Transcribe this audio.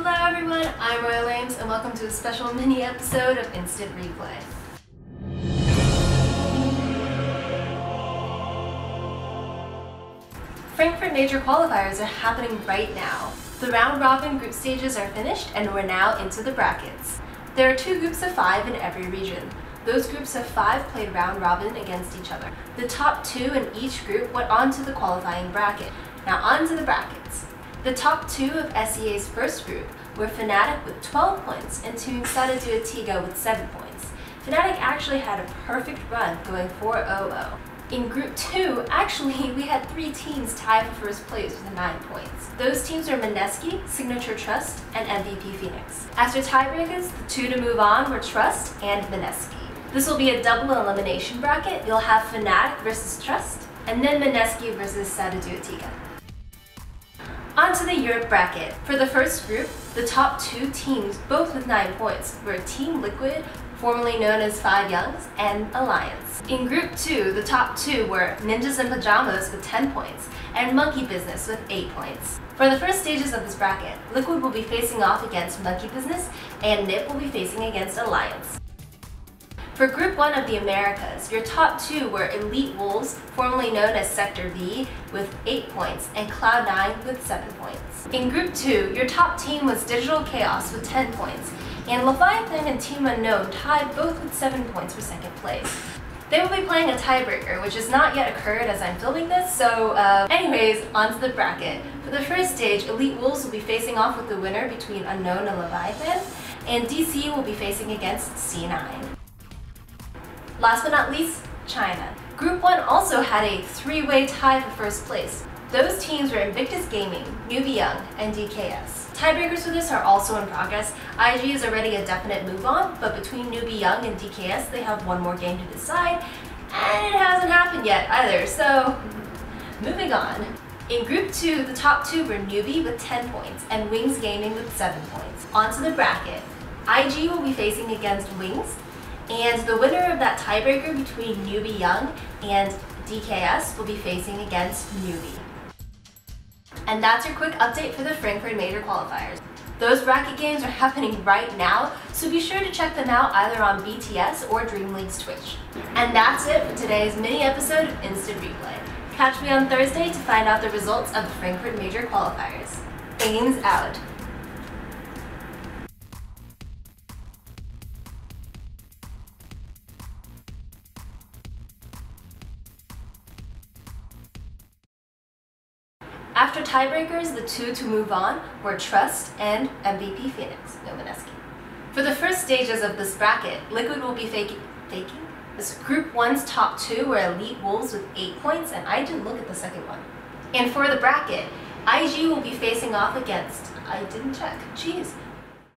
Hello everyone, I'm Royal Ames and welcome to a special mini episode of Instant Replay. Frankfurt Major qualifiers are happening right now. The round-robin group stages are finished and we're now into the brackets. There are 2 groups of 5 in every region. Those groups of 5 played round-robin against each other. The top 2 in each group went on to the qualifying bracket. Now on to the brackets. The top 2 of SEA's first group were Fnatic with 12 points and Team Annotation with 7 points. Fnatic actually had a perfect run going 4-0-0. In Group 2, actually, we had 3 teams tied for first place with 9 points. Those teams were Mineski, Signature Trust, and MVP Phoenix. As for tiebreakers, the 2 to move on were Trust and Mineski. This will be a double elimination bracket. You'll have Fnatic versus Trust, and then Mineski versus Annotation. On to the Europe bracket. For the first group, the top 2 teams, both with 9 points, were Team Liquid, formerly known as 5 Youngs, and Alliance. In Group 2, the top 2 were Ninjas in Pajamas with 10 points, and Monkey Business with 8 points. For the first stages of this bracket, Liquid will be facing off against Monkey Business, and NiP will be facing against Alliance. For Group 1 of the Americas, your top 2 were Elite Wolves, formerly known as Sector V, with 8 points, and Cloud9 with 7 points. In Group 2, your top team was Digital Chaos with 10 points, and Leviathan and Team Unknown tied both with 7 points for second place. They will be playing a tiebreaker, which has not yet occurred as I'm filming this, so anyways, onto the bracket. For the first stage, Elite Wolves will be facing off with the winner between Unknown and Leviathan, and DC will be facing against C9. Last but not least, China. Group 1 also had a 3-way tie for first place. Those teams were Invictus Gaming, Newbie Young, and DKS. Tiebreakers for this are also in progress. IG is already a definite move on, but between Newbie Young and DKS they have one more game to decide, and it hasn't happened yet either, so moving on. In Group 2, the top 2 were Newbie with 10 points and Wings Gaming with 7 points. Onto the bracket. IG will be facing against Wings, and the winner of that tiebreaker between Newbie Young and DKS will be facing against Newbie. And that's your quick update for the Frankfurt Major qualifiers. Those bracket games are happening right now, so be sure to check them out either on BTS or DreamLeague's Twitch. And that's it for today's mini episode of Instant Replay. Catch me on Thursday to find out the results of the Frankfurt Major qualifiers. Ames out. After tiebreakers, the 2 to move on were Trust and MVP Phoenix, no Mineski. For the first stages of this bracket, Liquid will be faking? This Group 1's top 2 were Elite Wolves with 8 points, and I didn't look at the second one. And for the bracket, IG will be facing off against, I didn't check, jeez.